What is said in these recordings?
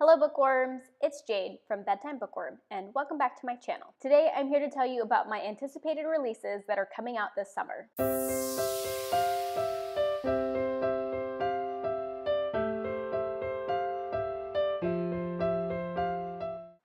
Hello bookworms, it's Jade from Bedtime Bookworm, and welcome back to my channel. Today I'm here to tell you about my anticipated releases that are coming out this summer.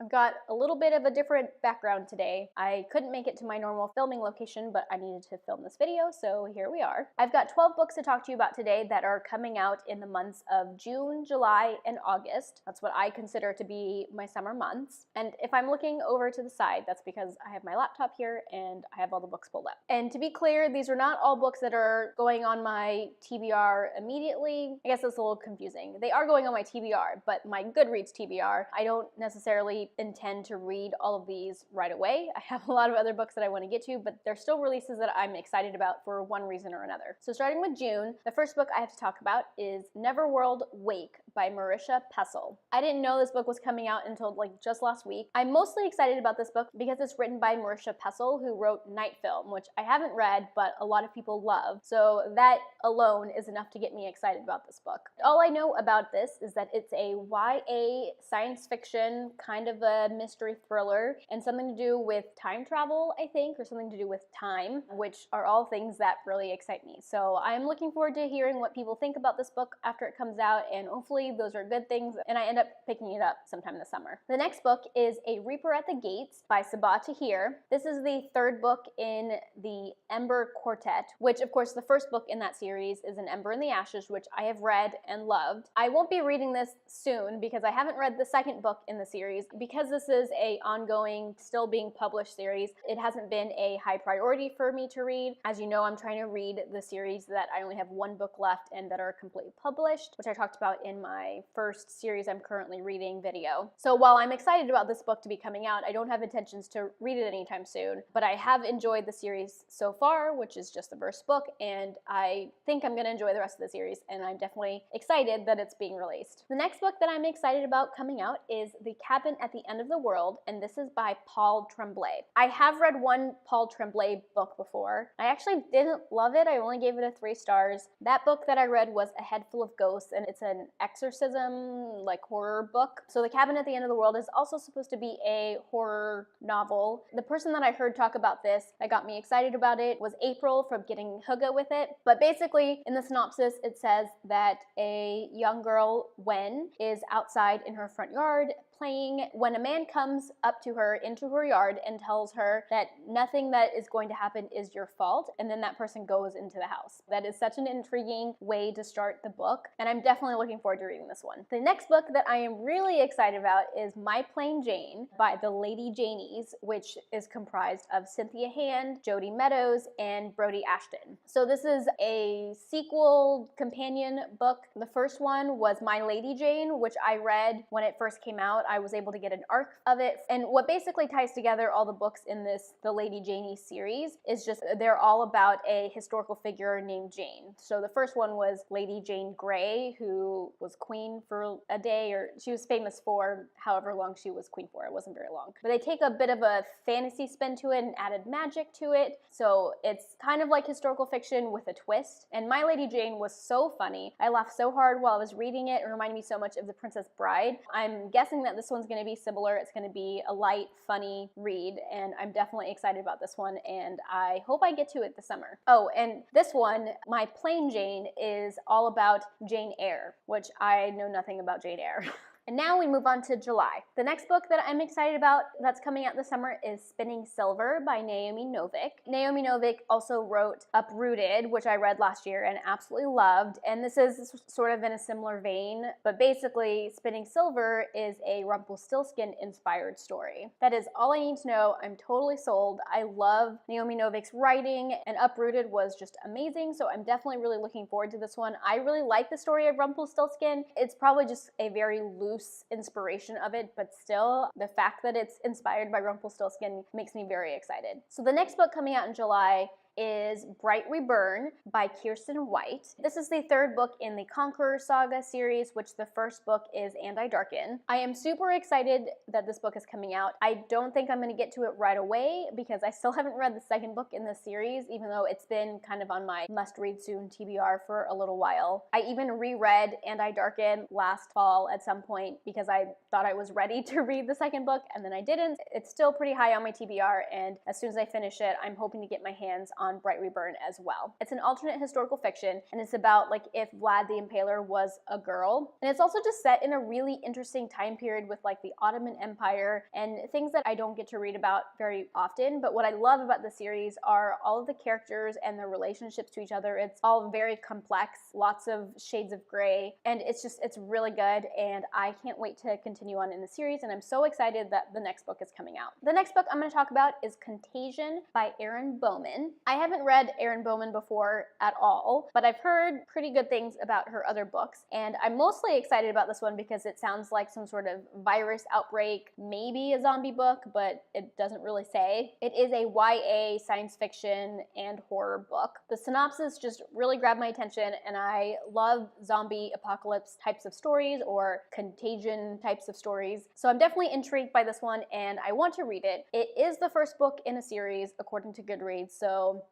I've got a little bit of a different background today. I couldn't make it to my normal filming location, but I needed to film this video, so here we are. I've got 12 books to talk to you about today that are coming out in the months of June, July, and August. That's what I consider to be my summer months. And if I'm looking over to the side, that's because I have my laptop here and I have all the books pulled up. And to be clear, these are not all books that are going on my TBR immediately. I guess that's a little confusing. They are going on my TBR, but my Goodreads TBR, I don't necessarily intend to read all of these right away. I have a lot of other books that I want to get to, but they're still releases that I'm excited about for one reason or another. So starting with June, the first book I have to talk about is Neverwake by Marisha Pessl. I didn't know this book was coming out until just last week. I'm mostly excited about this book because it's written by Marisha Pessl, who wrote Night Film, which I haven't read, but a lot of people love. So that alone is enough to get me excited about this book. All I know about this is that it's a YA science fiction kind of a mystery thriller and something to do with time travel, I think, or something to do with time, which are all things that really excite me. So I'm looking forward to hearing what people think about this book after it comes out, and hopefully those are good things and I end up picking it up sometime this summer. The next book is A Reaper at the Gates by Sabaa Tahir. This is the third book in the Ember Quartet, which of course the first book in that series is An Ember in the Ashes, which I have read and loved. I won't be reading this soon because I haven't read the second book in the series. Because this is a ongoing, still being published series, it hasn't been a high priority for me to read. As you know, I'm trying to read the series that I only have one book left and that are completely published, which I talked about in my first series I'm currently reading video. So while I'm excited about this book to be coming out, I don't have intentions to read it anytime soon, but I have enjoyed the series so far, which is just the first book, and I think I'm going to enjoy the rest of the series, and I'm definitely excited that it's being released. The next book that I'm excited about coming out is The Cabin at the End of the World, and this is by Paul Tremblay. I have read one Paul Tremblay book before. I actually didn't love it. I only gave it a 3 stars. That book that I read was A Head Full of Ghosts, and it's an exorcism, horror book. So The Cabin at the End of the World is also supposed to be a horror novel. The person that I heard talk about this that got me excited about it was April from Getting Hygge with It. But basically, in the synopsis, it says that a young girl, Wen, is outside in her front yard playing when a man comes up to her into her yard and tells her that nothing that is going to happen is your fault, and then that person goes into the house. That is such an intriguing way to start the book, and I'm definitely looking forward to reading this one. The next book that I am really excited about is My Plain Jane by the Lady Janies, which is comprised of Cynthia Hand, Jodie Meadows, and Brody Ashton. So this is a sequel companion book. The first one was My Lady Jane, which I read when it first came out. I was able to get an arc of it, and what basically ties together all the books in this The Lady Janie series is just they're all about a historical figure named Jane. So the first one was Lady Jane Grey, who was queen for a day, or she was famous for however long she was queen for. It wasn't very long. But they take a bit of a fantasy spin to it and added magic to it, so it's kind of like historical fiction with a twist. And My Lady Jane was so funny. I laughed so hard while I was reading it. It reminded me so much of The Princess Bride. I'm guessing that this one's going to be similar. It's going to be a light, funny read, and I'm definitely excited about this one, and I hope I get to it this summer. Oh, and this one, My Plain Jane, is all about Jane Eyre, which I know nothing about Jane Eyre. And now we move on to July. The next book that I'm excited about that's coming out this summer is Spinning Silver by Naomi Novik. Naomi Novik also wrote Uprooted, which I read last year and absolutely loved. And this is sort of in a similar vein, but basically Spinning Silver is a Rumpelstiltskin inspired story. That is all I need to know. I'm totally sold. I love Naomi Novik's writing, and Uprooted was just amazing, so I'm definitely really looking forward to this one. I really like the story of Rumpelstiltskin. It's probably just a very loose inspiration of it, but still, the fact that it's inspired by Rumpelstiltskin makes me very excited. So the next book coming out in July is Bright Reburn by Kiersten White. This is the third book in the Conqueror Saga series, which the first book is And I Darken. I am super excited that this book is coming out. I don't think I'm going to get to it right away because I still haven't read the second book in this series, even though it's been kind of on my must-read soon TBR for a little while. I even reread And I Darken last fall at some point because I thought I was ready to read the second book and then I didn't. It's still pretty high on my TBR, and as soon as I finish it, I'm hoping to get my hands on Bright Reburn as well. It's an alternate historical fiction, and it's about like if Vlad the Impaler was a girl. And it's also just set in a really interesting time period with like the Ottoman Empire and things that I don't get to read about very often. But what I love about the series are all of the characters and their relationships to each other. It's all very complex, lots of shades of gray, and it's really good, and I can't wait to continue on in the series, and I'm so excited that the next book is coming out. The next book I'm going to talk about is Contagion by Erin Bowman. I haven't read Erin Bowman before at all, but I've heard pretty good things about her other books, and I'm mostly excited about this one because it sounds like some sort of virus outbreak, maybe a zombie book, but it doesn't really say. It is a YA science fiction and horror book. The synopsis just really grabbed my attention, and I love zombie apocalypse types of stories or contagion types of stories, so I'm definitely intrigued by this one and I want to read it. It is the first book in a series according to Goodreads, so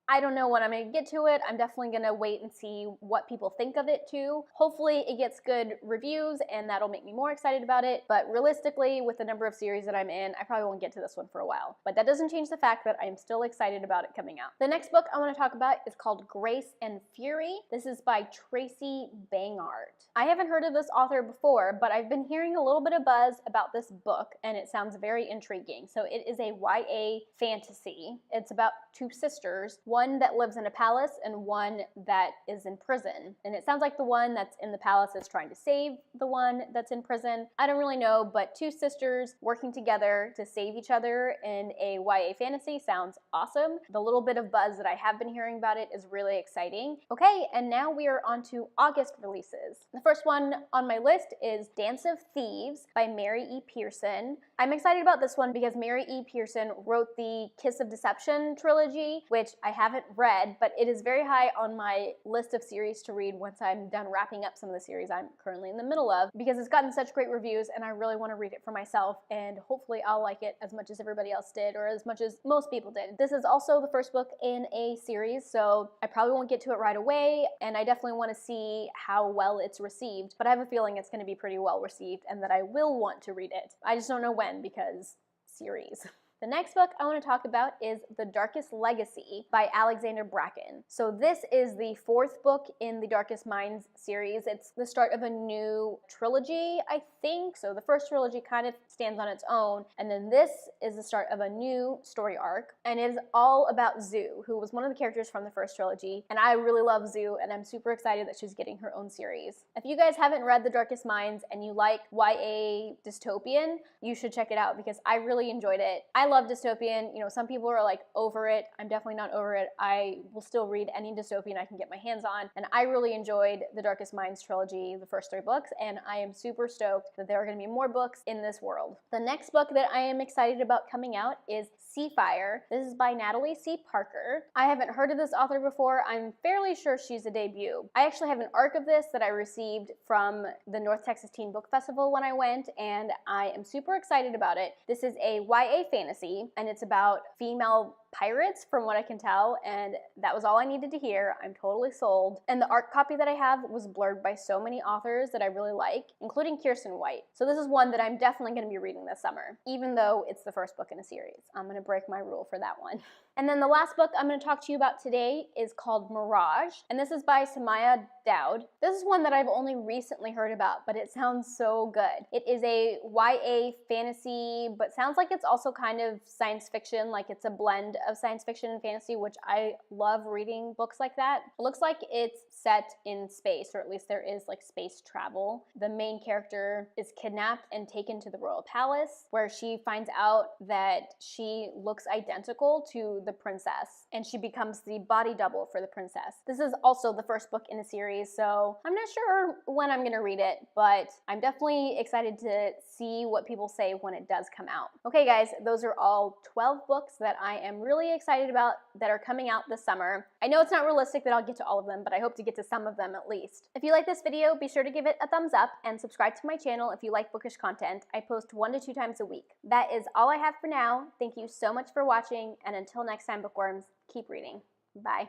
I don't know when I'm going to get to it. I'm definitely going to wait and see what people think of it too. Hopefully it gets good reviews and that'll make me more excited about it. But realistically, with the number of series that I'm in, I probably won't get to this one for a while. But that doesn't change the fact that I'm still excited about it coming out. The next book I want to talk about is called Grace and Fury. This is by Tracy Banghart. I haven't heard of this author before, but I've been hearing a little bit of buzz about this book and it sounds very intriguing. So it is a YA fantasy. It's about two sisters, one that lives in a palace and one that is in prison. And it sounds like the one that's in the palace is trying to save the one that's in prison. I don't really know, but two sisters working together to save each other in a YA fantasy sounds awesome. The little bit of buzz that I have been hearing about it is really exciting. Okay, and now we are on to August releases. The first one on my list is Dance of Thieves by Mary E. Pearson. I'm excited about this one because Mary E. Pearson wrote the Kiss of Deception trilogy, which I haven't read, but it is very high on my list of series to read once I'm done wrapping up some of the series I'm currently in the middle of, because it's gotten such great reviews and I really want to read it for myself, and hopefully I'll like it as much as everybody else did, or as much as most people did. This is also the first book in a series, so I probably won't get to it right away, and I definitely want to see how well it's received, but I have a feeling it's going to be pretty well received and that I will want to read it. I just don't know when, because series. The next book I want to talk about is The Darkest Legacy by Alexandra Bracken. So this is the fourth book in the Darkest Minds series. It's the start of a new trilogy, I think. So the first trilogy kind of stands on its own, and then this is the start of a new story arc, and it is all about Zoo, who was one of the characters from the first trilogy, and I really love Zoo, and I'm super excited that she's getting her own series. If you guys haven't read The Darkest Minds and you like YA dystopian, you should check it out because I really enjoyed it. I love dystopian. You know, some people are like over it. I'm definitely not over it. I will still read any dystopian I can get my hands on, and I really enjoyed the Darkest Minds trilogy, the first 3 books, and I am super stoked that there are going to be more books in this world. The next book that I am excited about coming out is Seafire. This is by Natalie C. Parker. I haven't heard of this author before. I'm fairly sure she's a debut. I actually have an arc of this that I received from the North Texas Teen Book Festival when I went, and I am super excited about it. This is a YA fantasy, and it's about female pirates from what I can tell, and that was all I needed to hear. I'm totally sold. And the art copy that I have was blurred by so many authors that I really like, including Kiersten White. So this is one that I'm definitely going to be reading this summer, even though it's the first book in a series. I'm going to break my rule for that one. And then the last book I'm going to talk to you about today is called Mirage, and this is by Somaiya Daud. This is one that I've only recently heard about, but it sounds so good. It is a YA fantasy, but sounds like it's also kind of science fiction, like it's a blend of science fiction and fantasy, which I love reading books like that. It looks like it's set in space, or at least there is like space travel. The main character is kidnapped and taken to the royal palace, where she finds out that she looks identical to the princess, and she becomes the body double for the princess. This is also the first book in a series, so I'm not sure when I'm gonna read it, but I'm definitely excited to see what people say when it does come out. Okay guys, those are all 12 books that I am really excited about that are coming out this summer. I know it's not realistic that I'll get to all of them, but I hope to get to some of them at least. If you like this video, be sure to give it a thumbs up and subscribe to my channel if you like bookish content. I post 1 to 2 times a week. That is all I have for now. Thank you so much for watching, and until next time, bookworms, keep reading. Bye.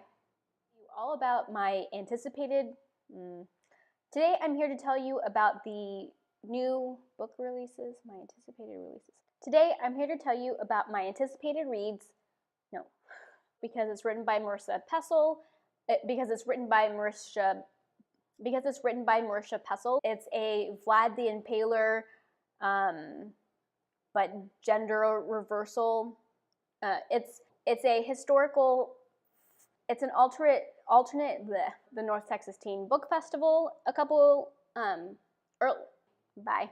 All about my anticipated... Today I'm here to tell you about the new book releases, my anticipated releases. Today I'm here to tell you about my anticipated reads, because it's written by Pessl, because it's written by Marisha Pessl. It's a Vlad the Impaler, but gender reversal. It's a historical, it's an alternate the North Texas Teen Book Festival, bye.